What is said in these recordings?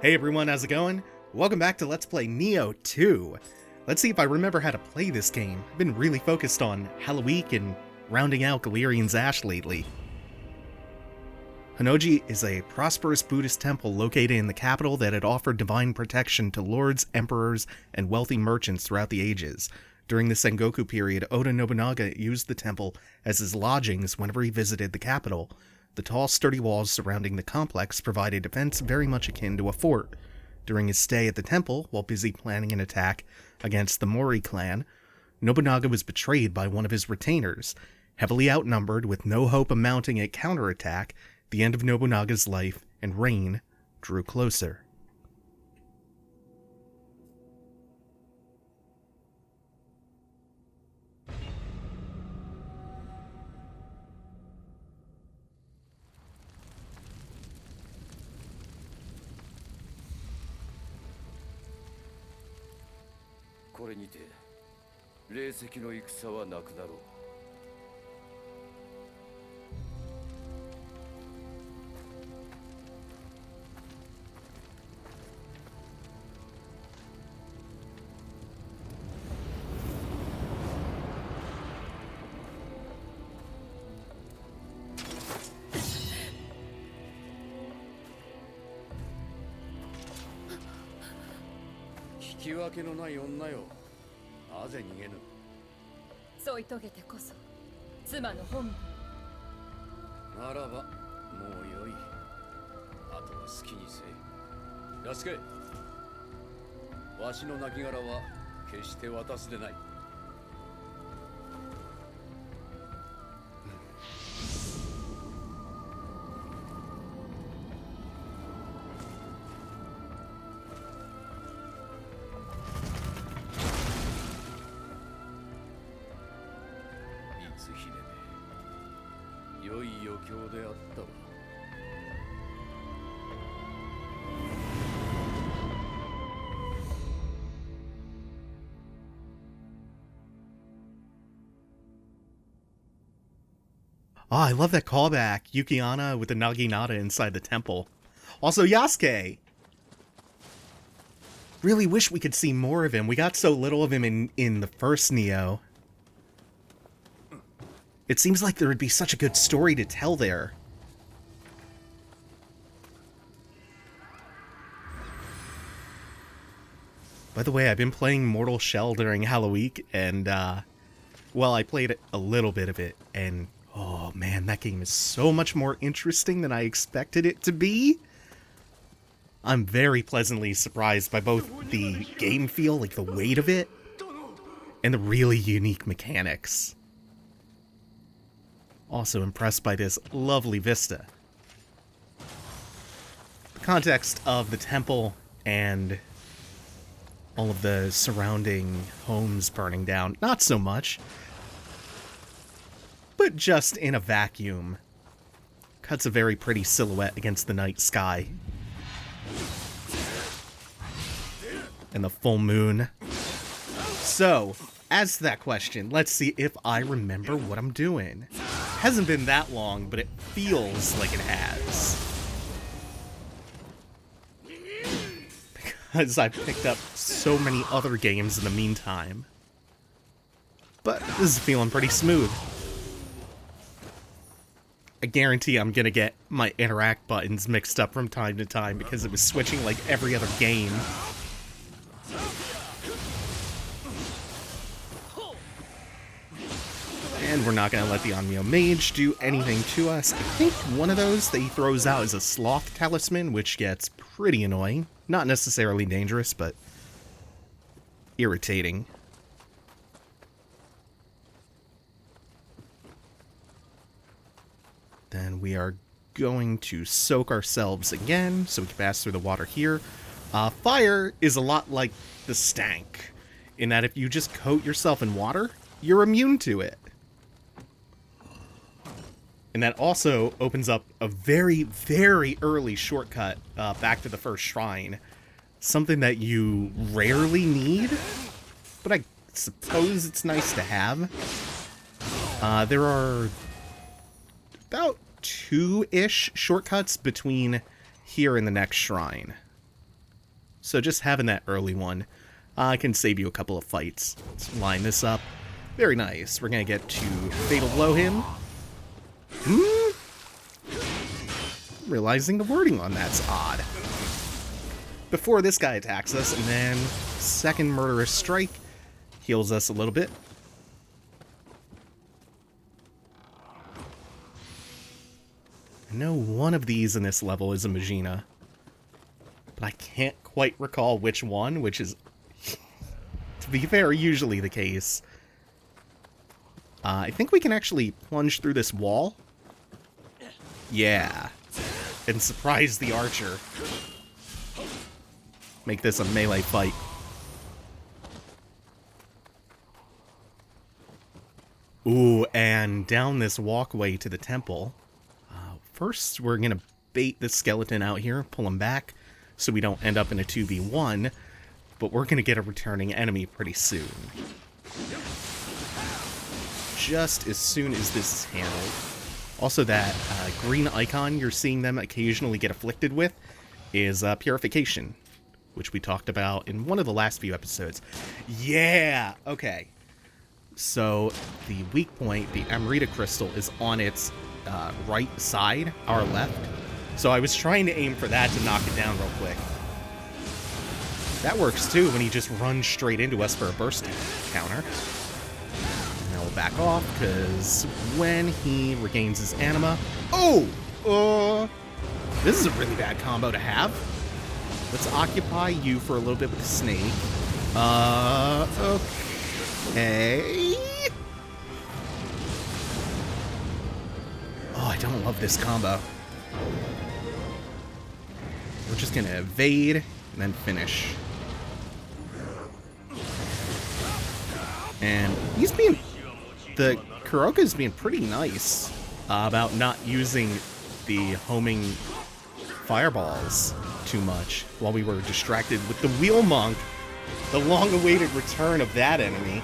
Hey everyone, how's it going? Welcome back to Let's Play Nioh 2. Let's see if I remember how to play this game. I've been really focused on Halloween and rounding out Galerian's Ash lately. Honnoji is a prosperous Buddhist temple located in the capital that had offered divine protection to lords, emperors, and wealthy merchants throughout the ages. During the Sengoku period, Oda Nobunaga used the temple as his lodgings whenever he visited the capital. The tall, sturdy walls surrounding the complex provided defense very much akin to a fort. During his stay at the temple, while busy planning an attack against the Mori clan, Nobunaga was betrayed by one of his retainers. Heavily outnumbered, with no hope of mounting a counterattack, the end of Nobunaga's life and reign drew closer. Oh, I love that callback. Yukiana with the Naginata inside the temple. Also, Yasuke! Really wish we could see more of him. We got so little of him in the first Nioh. It seems like there would be such a good story to tell there. By the way, I've been playing Mortal Shell during Halloween, and, well, I played a little bit of it, and oh man, that game is so much more interesting than I expected it to be. I'm very pleasantly surprised by both the game feel, like the weight of it, and the really unique mechanics. Also impressed by this lovely vista. The context of the temple and all of the surrounding homes burning down, not so much. But just in a vacuum. Cuts a very pretty silhouette against the night sky. And the full moon. So, as to that question, let's see if I remember what I'm doing. Hasn't been that long, but it feels like it has. Because I've picked up so many other games in the meantime. But this is feeling pretty smooth. I guarantee I'm gonna get my interact buttons mixed up from time to time because it was switching like every other game. And we're not gonna let the Onmyo Mage do anything to us. I think one of those that he throws out is a Sloth Talisman, which gets pretty annoying. Not necessarily dangerous, but irritating. Then we are going to soak ourselves again, so we can pass through the water here. Fire is a lot like the stank, in that if you just coat yourself in water, you're immune to it. And that also opens up a very, very early shortcut back to the first shrine. Something that you rarely need, but I suppose it's nice to have. There are about 2-ish shortcuts between here and the next shrine. so just having that early one can save you a couple of fights. Let's line this up. Very nice. We're going to get to Fatal Blow him. Realizing the wording on that's odd. Before this guy attacks us, and then second Murderous Strike heals us a little bit. I know one of these in this level is a Majina, but I can't quite recall which one, which is, to be fair, usually the case. I think we can actually plunge through this wall. Yeah. And surprise the archer. Make this a melee fight. Ooh, and down this walkway to the temple. First, we're going to bait the skeleton out here, pull him back, so we don't end up in a 2v1, but we're going to get a returning enemy pretty soon. Just as soon as this is handled. Also, that green icon you're seeing them occasionally get afflicted with is Purification, which we talked about in one of the last few episodes. Yeah! Okay. So, the weak point, the Amrita Crystal, is on its right side, our left. So I was trying to aim for that to knock it down real quick. That works too when he just runs straight into us for a burst counter. Now we'll back off, because when he regains his anima... Oh! This is a really bad combo to have. Let's occupy you for a little bit with the snake. Okay... Oh, I don't love this combo. We're just gonna evade and then finish. And he's being... The Kuroka's being pretty nice about not using the homing fireballs too much while we were distracted with the Wheel Monk, the long-awaited return of that enemy.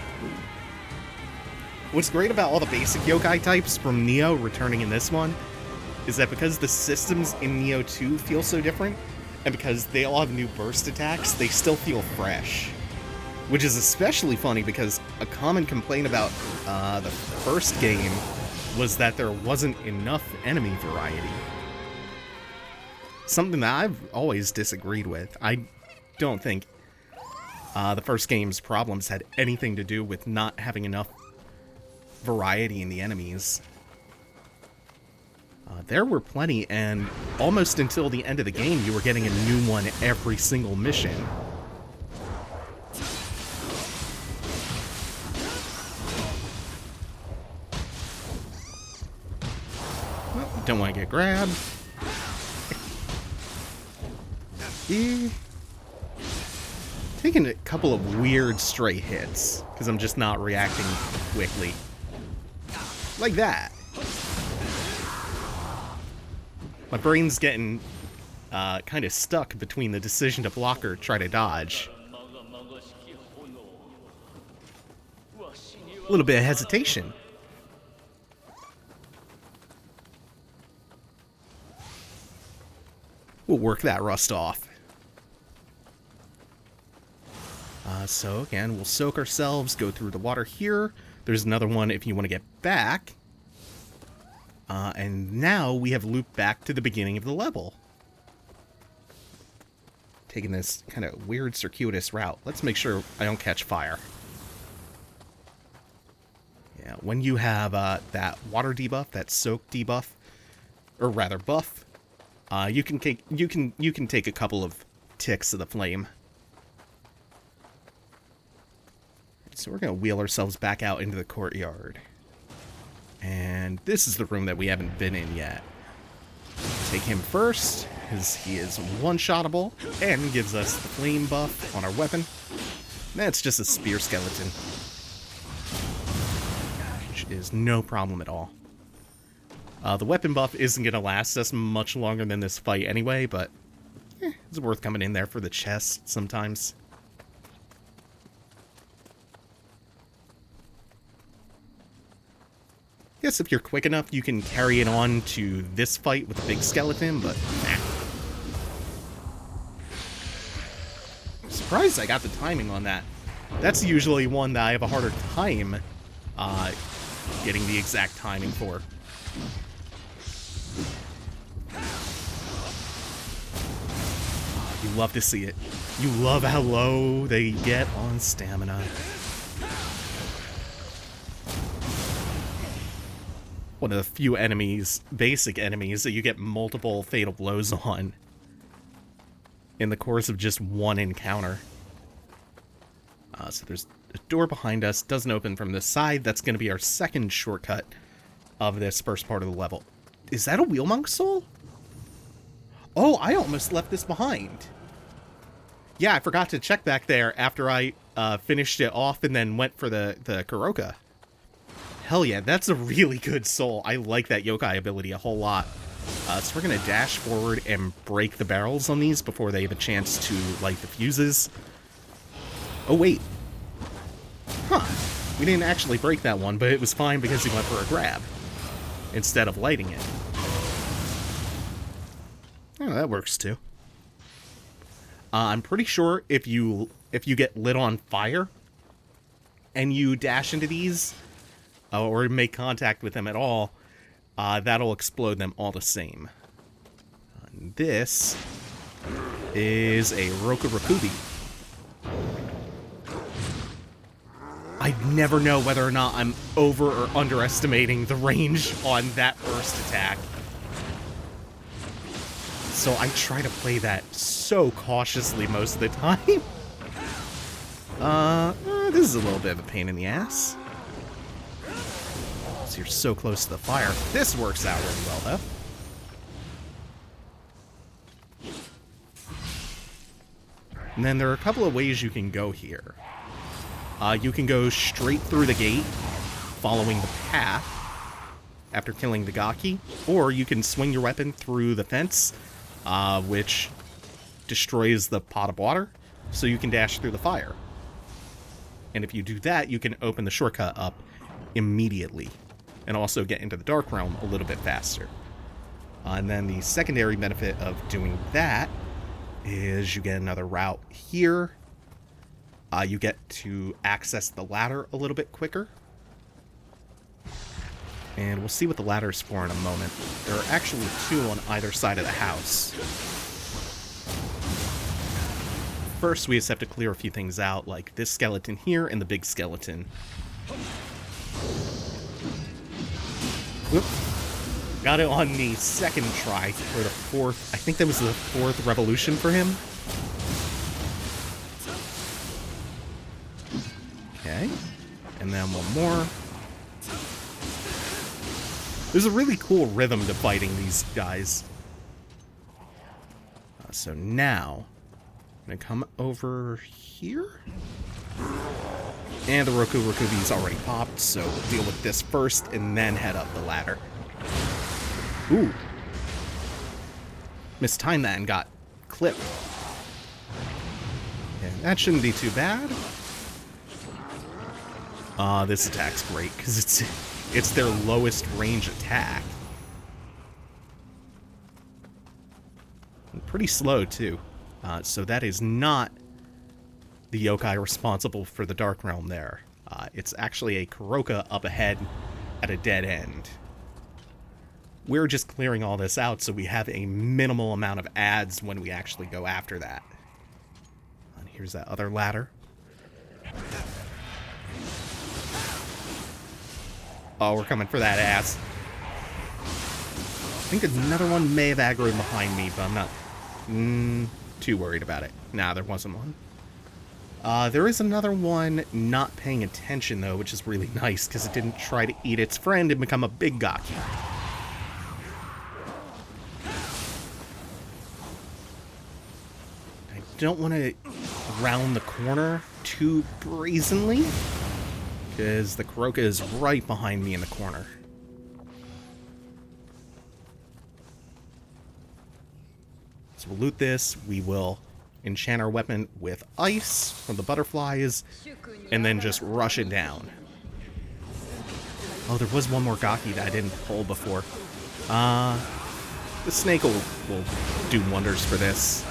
What's great about all the basic yokai types from Nioh returning in this one is that because the systems in Nioh 2 feel so different, and because they all have new burst attacks, they still feel fresh. Which is especially funny because a common complaint about the first game was that there wasn't enough enemy variety. Something that I've always disagreed with. I don't think the first game's problems had anything to do with not having enough variety in the enemies. There were plenty, and almost until the end of the game, you were getting a new one every single mission. Well, don't want to get grabbed. Taking a couple of weird stray hits, because I'm just not reacting quickly. Like that. My brain's getting kind of stuck between the decision to block or try to dodge. A little bit of hesitation. We'll work that rust off. So again, we'll soak ourselves, go through the water here. There's another one if you want to get back. And now we have looped back to the beginning of the level. Taking this kind of weird circuitous route. Let's make sure I don't catch fire. Yeah, when you have that water debuff, that soak debuff, or rather buff, you can take a couple of ticks of the flame. So we're going to wheel ourselves back out into the courtyard. And this is the room that we haven't been in yet. Take him first, because he is one-shottable, and gives us the flame buff on our weapon. That's just a spear skeleton, which is no problem at all. The weapon buff isn't going to last us much longer than this fight anyway, but it's worth coming in there for the chest sometimes. Guess if you're quick enough, you can carry it on to this fight with the big skeleton, but nah. surprised I got the timing on that. That's usually one that I have a harder time getting the exact timing for. You love to see it. You love how low they get on stamina. One of the few enemies, basic enemies, that you get multiple fatal blows on in the course of just one encounter. So there's a door behind us, doesn't open from this side. That's going to be our second shortcut of this first part of the level. Is that a Wheel Monk soul? Oh, I almost left this behind. Yeah, I forgot to check back there after I finished it off and then went for the Kuroka. Hell yeah, that's a really good soul. I like that yokai ability a whole lot. So we're going to dash forward and break the barrels on these before they have a chance to light the fuses. Oh, wait. Huh. We didn't actually break that one, but it was fine because he went for a grab instead of lighting it. Oh, that works too. I'm pretty sure if you get lit on fire and you dash into these or make contact with them at all, that'll explode them all the same. This is a Rokurokubi. I never know whether or not I'm over or underestimating the range on that first attack. So I try to play that so cautiously most of the time. This is a little bit of a pain in the ass. So you're so close to the fire. This works out really well, though. And then there are a couple of ways you can go here. You can go straight through the gate, following the path, after killing the Gaki, or you can swing your weapon through the fence, which destroys the pot of water, so you can dash through the fire. And if you do that, you can open the shortcut up immediately, and also get into the Dark Realm a little bit faster. And then the secondary benefit of doing that is you get another route here. You get to access the ladder a little bit quicker. And we'll see what the ladder is for in a moment. There are actually two on either side of the house. First, we just have to clear a few things out, like this skeleton here and the big skeleton. Whoop. Got it on the second try, or the fourth. I think that was the fourth revolution for him. Okay. And then one more. There's a really cool rhythm to fighting these guys. So now, I'm going to come over here. And the Rokurokubi's already popped, so we'll deal with this first and then head up the ladder. Ooh. Mistimed that and got clipped. And that shouldn't be too bad. This attack's great, because it's their lowest range attack. And pretty slow, too. So that is not the yokai responsible for the Dark Realm there. It's actually a Kuroka up ahead at a dead end. We're just clearing all this out so we have a minimal amount of adds when we actually go after that. And here's that other ladder. Oh, we're coming for that ass. I think another one may have aggroed behind me, but I'm not too worried about it. Nah, there wasn't one. There is another one not paying attention, though, which is really nice, because it didn't try to eat its friend and become a big Gaki. I don't want to round the corner too brazenly, because the Kuroka is right behind me in the corner. So we'll loot this, we will enchant our weapon with ice from the butterflies, and then just rush it down. Oh, there was one more Gaki that I didn't pull before. The snake will do wonders for this.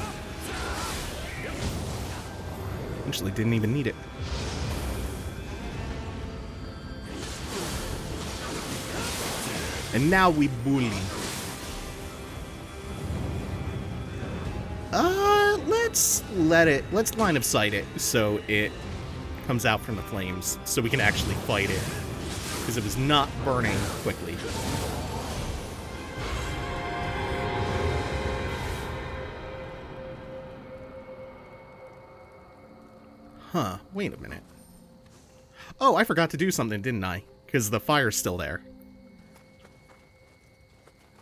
Actually, didn't even need it. And now we bully. Let's line of sight it so it comes out from the flames so we can actually fight it. Because it was not burning quickly. Huh, wait a minute. Oh, I forgot to do something, didn't I? Because the fire's still there.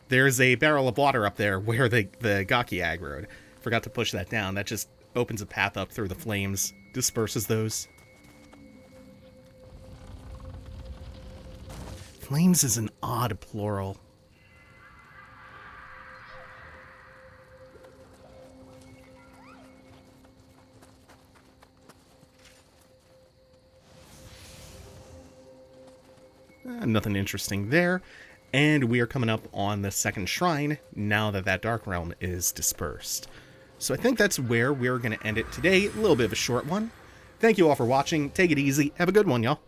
There's a barrel of water up there where the Gaki aggroed. Forgot to push that down. That just opens a path up through the flames, disperses those. Flames is an odd plural. Nothing interesting there. And we are coming up on the second shrine now that that Dark Realm is dispersed. So I think that's where we're going to end it today. A little bit of a short one. Thank you all for watching. Take it easy. Have a good one, y'all.